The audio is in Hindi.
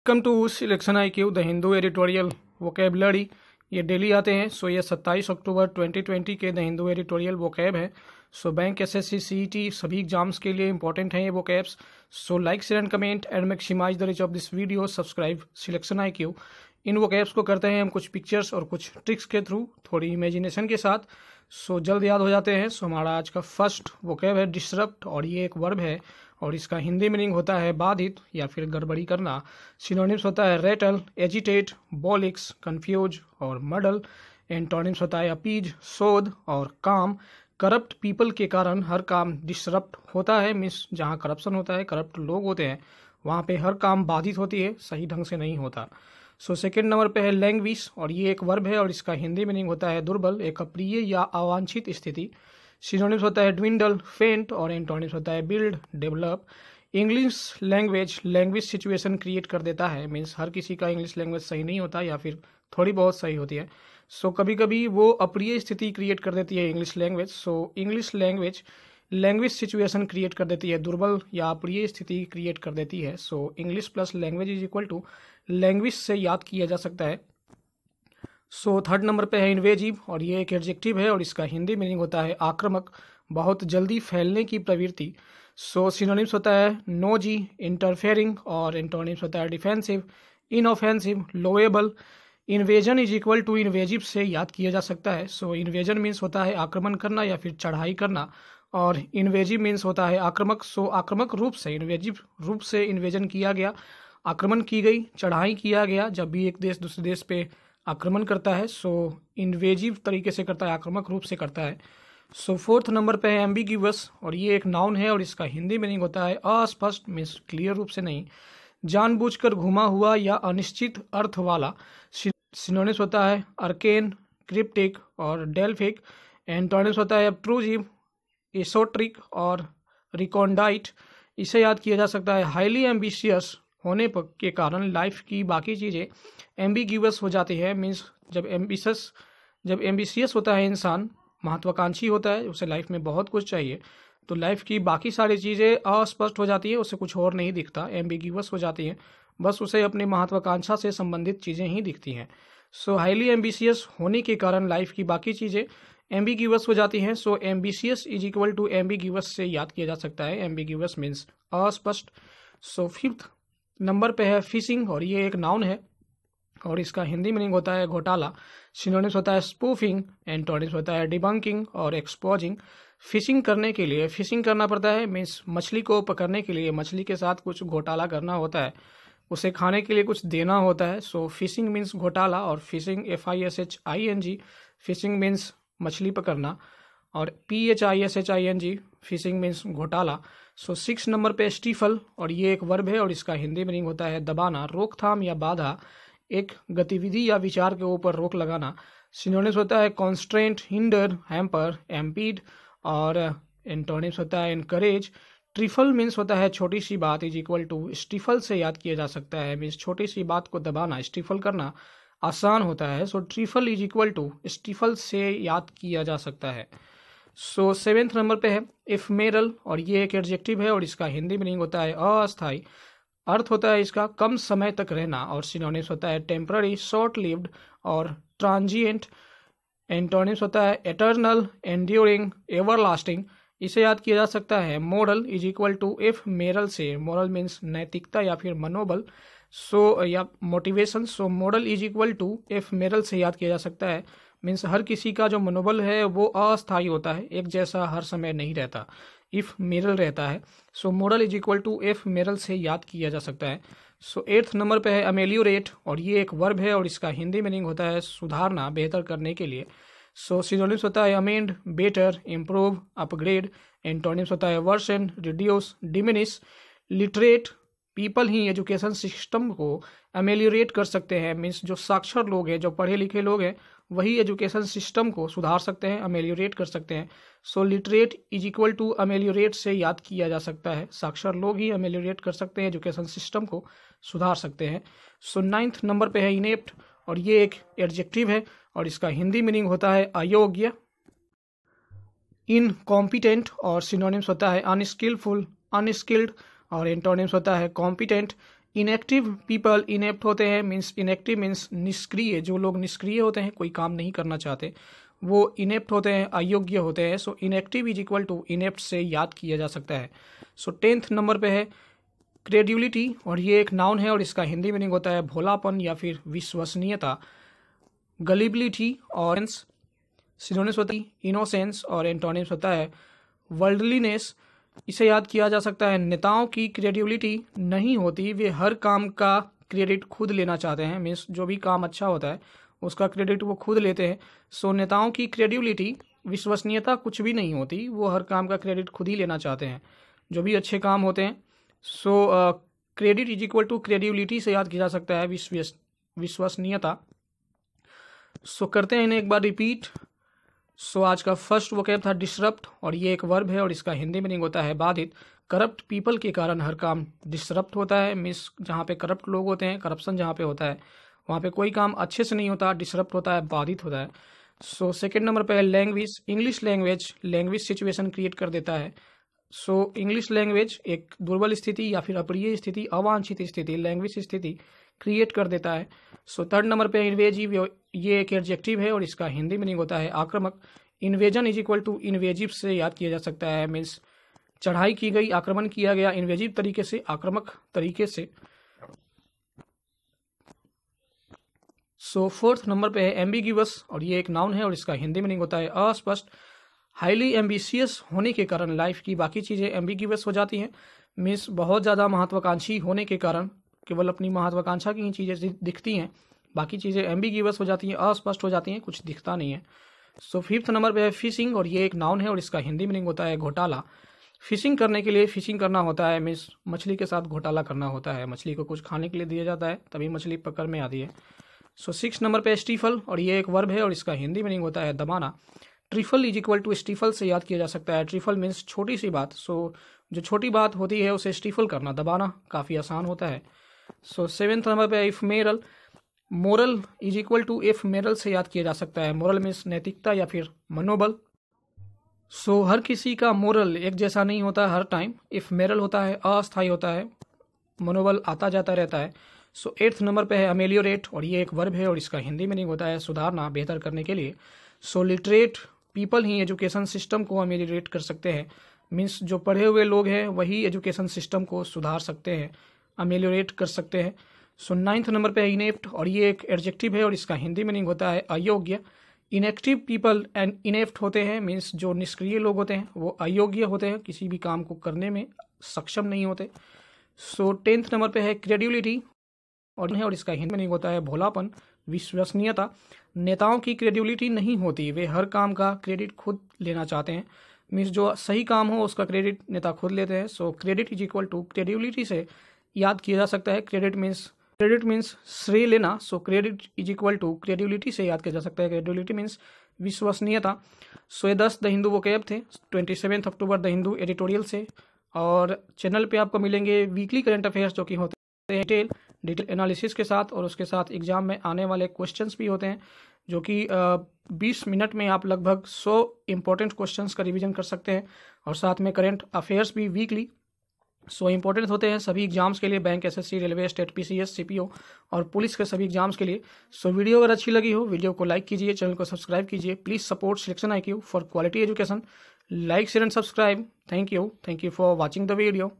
Welcome to selection IQ the Hindu editorial vocabulary. ये डेली आते हैं। सो ये 27 अक्टूबर 2020 के द हिंदू एडिटोरियल वोकेब है। सो बैंक SSC CET सभी एग्जाम्स के लिए इंपॉर्टेंट हैं ये vocabs. So like share and comment and maximise the reach of this video. Subscribe selection IQ। इन वोकेब्स को करते हैं हम कुछ पिक्चर्स और कुछ ट्रिक्स के थ्रू, थोड़ी इमेजिनेशन के साथ। सो जल्द याद हो जाते हैं। सो हमारा आज का फर्स्ट वोकेब है डिसरप्ट, और ये एक वर्ब है और इसका हिंदी मीनिंग होता है बाधित या फिर गड़बड़ी करना। सिनोनिम्स होता है रेटल, एजिटेट, बॉलिक्स, कंफ्यूज और मडल। एंटोनिम्स होता है अपीज, शोध और काम। करप्ट पीपल के कारण हर काम डिसरप्ट होता है, मीन्स जहाँ करप्शन होता है, करप्ट लोग होते हैं, वहाँ पे हर काम बाधित होती है, सही ढंग से नहीं होता। सो सेकेंड नंबर पे है लैंग्विश, और ये एक वर्ब है और इसका हिंदी मीनिंग होता है दुर्बल, एक अप्रिय या अवांछित स्थिति। सिनोनिम्स होता है ड्विंडल, फेंट और एंटोनिम्स होता है build, develop. English language situation create कर देता है, मीन्स हर किसी का इंग्लिश लैंग्वेज सही नहीं होता या फिर थोड़ी बहुत सही होती है। सो कभी कभी वो अप्रिय स्थिति क्रिएट कर देती है English language. So English language situation create कर देती है, दुर्बल या अप्रिय स्थिति क्रिएट कर देती है। So English plus language is equal to language से याद किया जा सकता है। सो थर्ड नंबर पे है इन्वेजिव, और ये एक एडजेक्टिव है और इसका हिंदी मीनिंग होता है आक्रामक, बहुत जल्दी फैलने की प्रवृत्ति। सो सिनोनिम्स होता है नोजी, इंटरफेयरिंग और एंटोनिम्स होता है डिफेंसिव, इनऑफेंसिव, लोएबल। Invasion is equal to invasive से याद किया जा सकता है। सो इन्वेजन मीन्स होता है आक्रमण करना या फिर चढ़ाई करना, और इन्वेजिव मीन्स होता है आक्रामक। सो आक्रामक रूप से, इन्वेजिव रूप से इन्वेजन किया गया, आक्रमण की गई, चढ़ाई किया गया। जब भी एक देश दूसरे देश पे आक्रमण करता है, सो इन्वेजिव तरीके से करता है, आक्रामक रूप से करता है। सो फोर्थ नंबर पे है एम्बिग्यूअस, और ये एक नाउन है और इसका हिंदी मीनिंग होता है अस्पष्ट, मीन्स क्लियर रूप से नहीं, जानबूझकर घुमा हुआ या अनिश्चित अर्थ वाला। सिनोनिम्स होता है अर्केन, क्रिप्टिक और डेल्फिक। एंटोनिम्स होता है अब्ट्रूजिव, एसोट्रिक और रिकॉन्डाइट। इसे याद किया जा सकता है हाईली एम्बिशियस होने के कारण लाइफ की बाकी चीज़ें एम्बिग्यूअस हो जाती है, मीन्स जब एम्बिशियस होता है इंसान, महत्वाकांक्षी होता है, उसे लाइफ में बहुत कुछ चाहिए, तो लाइफ की बाकी सारी चीज़ें अस्पष्ट हो जाती है, उसे कुछ और नहीं दिखता, एम्बिग्यूअस हो जाती हैं, बस उसे अपनी महत्वाकांक्षा से संबंधित चीज़ें ही दिखती हैं। सो हाईली एम्बिशियस होने के कारण लाइफ की बाकी चीज़ें एम्बिग्यूअस हो जाती हैं। So ambitious is equal to ambiguous से याद किया जा सकता है, एम्बिग्यूअस मीन्स अस्पष्ट। सो फिफ्थ नंबर पे है फिशिंग, और ये एक नाउन है और इसका हिंदी मीनिंग होता है घोटाला। सिनोनिम्स होता है स्पूफिंग, एंटोनिम्स होता है डिबंकिंग और एक्सपोजिंग। फिशिंग करने के लिए फिशिंग करना पड़ता है, मीन्स मछली को पकड़ने के लिए मछली के साथ कुछ घोटाला करना होता है, उसे खाने के लिए कुछ देना होता है। सो फिशिंग मीन्स घोटाला, और फिशिंग FISHING, फिशिंग मीन्स मछली पकड़ना, और PHISHING, फिशिंग मीन्स घोटाला। सो 6 नंबर पे स्टीफल, और ये एक वर्ब है और इसका हिंदी मीनिंग होता है दबाना, रोकथाम या बाधा, एक गतिविधि या विचार के ऊपर रोक लगाना। सिनोनिम्स होता है कॉन्स्ट्रेंट, हिंडर, हैम्पर, एम्पीड और एंटोनिम्स होता है इनकरेज। ट्रिफल मीन्स होता है छोटी सी बात, इज इक्वल टू स्टीफल से याद किया जा सकता है, मीन्स छोटी सी बात को दबाना, स्टीफल करना आसान होता है। सो ट्रिफल इज इक्वल टू स्टीफल से याद किया जा सकता है। सो 7th नंबर पे है इफमेरल, और ये एक एडजेक्टिव है और इसका हिंदी मीनिंग होता है अस्थायी, अर्थ होता है इसका कम समय तक रहना, और सिनोनिम्स होता है टेम्पररी, शॉर्ट लिव्ड और ट्रांजिएंट। एंटोनिम्स होता है एटर्नल, एंड्यूरिंग, एवरलास्टिंग। इसे याद किया जा सकता है moral is equal to ephemeral से, मोरल मीन्स नैतिकता या फिर मनोबल, सो या motivation. So moral is equal to ephemeral से याद किया जा सकता है, मीन्स हर किसी का जो मनोबल है वो अस्थायी होता है, एक जैसा हर समय नहीं रहता, इफ मेरल रहता है। So moral is equal to ephemeral से याद किया जा सकता है। सो 8th नंबर पे है अमेलियोरेट, और ये एक वर्ब है और इसका हिंदी मीनिंग होता है सुधारना, बेहतर करने के लिए। सो सिनोनिम्स होता है amend, better, improve, upgrade. Antonyms होता है worsen, reduce, diminish. Literate people ही एजुकेशन सिस्टम को अमेलियोरेट कर सकते हैं, मीन्स जो साक्षर लोग हैं, जो पढ़े लिखे लोग हैं, वही एजुकेशन सिस्टम को सुधार सकते हैं, अमेलियोरेट कर सकते हैं। सो लिटरेट इज इक्वल टू अमेलियोरेट से याद किया जा सकता है, साक्षर लोग ही अमेलियोरेट कर सकते हैं, एजुकेशन सिस्टम को सुधार सकते हैं। सो 9th नंबर पे है इनेप्ट, और ये एक एडजेक्टिव है और इसका हिंदी मीनिंग होता है अयोग्य, इनकॉम्पिटेंट, और सिनोनिम्स होता है अनस्किलफुल, अनस्किल्ड, और एंटोनिम्स होता है कॉम्पिटेंट, इनएक्टिव पीपल, इनेप्ट होते हैं मीन्स, इनएक्टिव मीन्स निष्क्रिय, जो लोग निष्क्रिय होते हैं, कोई काम नहीं करना चाहते, वो इनेप्ट होते हैं, अयोग्य होते हैं। So inactive is equal to inept से याद किया जा सकता है। सो 10th नंबर पे है क्रेडिबिलिटी, और ये एक नाउन है और इसका हिंदी मीनिंग होता है भोलापन या फिर विश्वसनीयता। गलिबिलिटी और सिनोनिम्स होती है इनोसेंस और एंटोनिम्स होता है वर्ल्डलीनेस। इसे याद किया जा सकता है नेताओं की क्रेडिबिलिटी नहीं होती, वे हर काम का क्रेडिट खुद लेना चाहते हैं, मीन्स जो भी काम अच्छा होता है उसका क्रेडिट वो खुद लेते हैं। सो नेताओं की क्रेडिबिलिटी, विश्वसनीयता कुछ भी नहीं होती, वो हर काम का क्रेडिट खुद ही लेना चाहते हैं जो भी अच्छे काम होते हैं। So credit is equal to credibility से याद किया जा सकता है विश्वसनीयता। सो करते हैं इन्हें एक बार रिपीट। सो आज का फर्स्ट वोकैब था डिसरप्ट, और ये एक वर्ब है और इसका हिंदी मीनिंग होता है बाधित। करप्ट पीपल के कारण हर काम डिसरप्ट होता है, मीन्स जहाँ पे करप्ट लोग होते हैं, करप्शन जहाँ पे होता है वहाँ पे कोई काम अच्छे से नहीं होता, डिसरप्ट होता है, बाधित होता है। सो सेकंड नंबर पे है language, English language situation create कर देता है। सो इंग्लिश लैंग्वेज एक दुर्बल स्थिति या फिर अप्रिय स्थिति, अवांछित स्थिति, लैंग्वेज स्थिति क्रिएट कर देता है। सो थर्ड नंबर पे इन्वेजिव, ये एक एडजेक्टिव है और इसका हिंदी मीनिंग होता है आक्रामक। Invasion is equal to invasive से याद किया जा सकता है, मीन्स चढ़ाई की गई, आक्रमण किया गया इन्वेजिव तरीके से, आक्रामक तरीके से। सो फोर्थ नंबर पे है एम्बिग्यूअस, और ये एक नाउन है और इसका हिंदी मीनिंग होता है अस्पष्ट। हाईली एम्बिशियस होने के कारण लाइफ की बाकी चीज़ें एम्बिग्यूअस हो जाती हैं, मीन्स बहुत ज़्यादा महत्वाकांक्षी होने के कारण केवल अपनी महत्वाकांक्षा की ही चीज़ें दिखती हैं, बाकी चीज़ें एम्बिग्यूअस हो जाती हैं, अस्पष्ट हो जाती हैं, कुछ दिखता नहीं है। सो फिफ्थ नंबर पे है फिशिंग, और ये एक नाउन है और इसका हिंदी मीनिंग होता है घोटाला। फिशिंग करने के लिए फिशिंग करना होता है, मीन्स मछली के साथ घोटाला करना होता है, मछली को कुछ खाने के लिए दिया जाता है तभी मछली पकड़ में आती है। सो 6 नंबर पे स्टीफल, और ये एक वर्ब है और इसका हिंदी मीनिंग होता है दबाना। ट्रिफल इज इक्वल टू स्टीफल से याद किया जा सकता है। ट्रिफल मीन्स छोटी सी बात, सो जो छोटी बात होती है उसे स्टीफल करना, दबाना काफ़ी आसान होता है। सो 7th नंबर पे ephemeral, moral is equal to ephemeral से याद किया जा सकता है। मोरल मीन्स नैतिकता या फिर मनोबल। सो हर किसी का मोरल एक जैसा नहीं होता हर टाइम, इफ मेरल होता है अस्थायी होता है, मनोबल आता जाता रहता है। सो 8th नंबर पे है अमेलियोरेट, और ये एक वर्ब है और इसका हिंदी मीनिंग होता है सुधारना, बेहतर करने के लिए। सो लिटरेट पीपल ही एजुकेशन सिस्टम को अमेलियोरेट कर सकते हैं, मीन्स जो पढ़े हुए लोग हैं वही एजुकेशन सिस्टम को सुधार सकते हैं, अमेलियोरेट कर सकते हैं। सो 9th नंबर पे है इनेप्ट, और ये एक एडजेक्टिव है और इसका हिंदी मीनिंग होता है अयोग्य। इनएक्टिव पीपल एंड इनेप्ट होते हैं, मीन्स जो निष्क्रिय लोग होते हैं वो अयोग्य होते हैं, किसी भी काम को करने में सक्षम नहीं होते। सो 10th नंबर पे है क्रेडिबिलिटी, और इसका हिंदी मीनिंग होता है भोलापन, विश्वसनीयता। नेताओं की क्रेडिबिलिटी नहीं होती, वे हर काम का क्रेडिट खुद लेना चाहते हैं, मीन्स जो सही काम हो उसका क्रेडिट नेता खुद लेते हैं। So credit is equal to credibility से याद किया जा सकता है। क्रेडिट मीन्स श्रेय लेना, so credit is equal to credibility से याद किया जा सकता है। क्रेडिबिलिटी मीन्स विश्वसनीयता। सो ये 10 द हिंदू वोकैब थे 27 अक्टूबर द हिंदू एडिटोरियल से, और चैनल पे आपको मिलेंगे वीकली करंट अफेयर्स जो कि होते हैं डिटेल एनालिसिस के साथ, और उसके साथ एग्जाम में आने वाले क्वेश्चंस भी होते हैं जो कि 20 मिनट में आप लगभग 100 इंपॉर्टेंट क्वेश्चंस का रिवीजन कर सकते हैं, और साथ में करंट अफेयर्स भी वीकली सो इंपॉर्टेंट होते हैं सभी एग्जाम्स के लिए, bank, SSC, railway, state, PCS, CPO और पुलिस के सभी एग्जाम्स के लिए। सो वीडियो अगर अच्छी लगी हो, वीडियो को लाइक कीजिए, चैनल को सब्सक्राइब कीजिए। Please support selection IQ for quality education. Like, share and subscribe. Thank you for watching the video.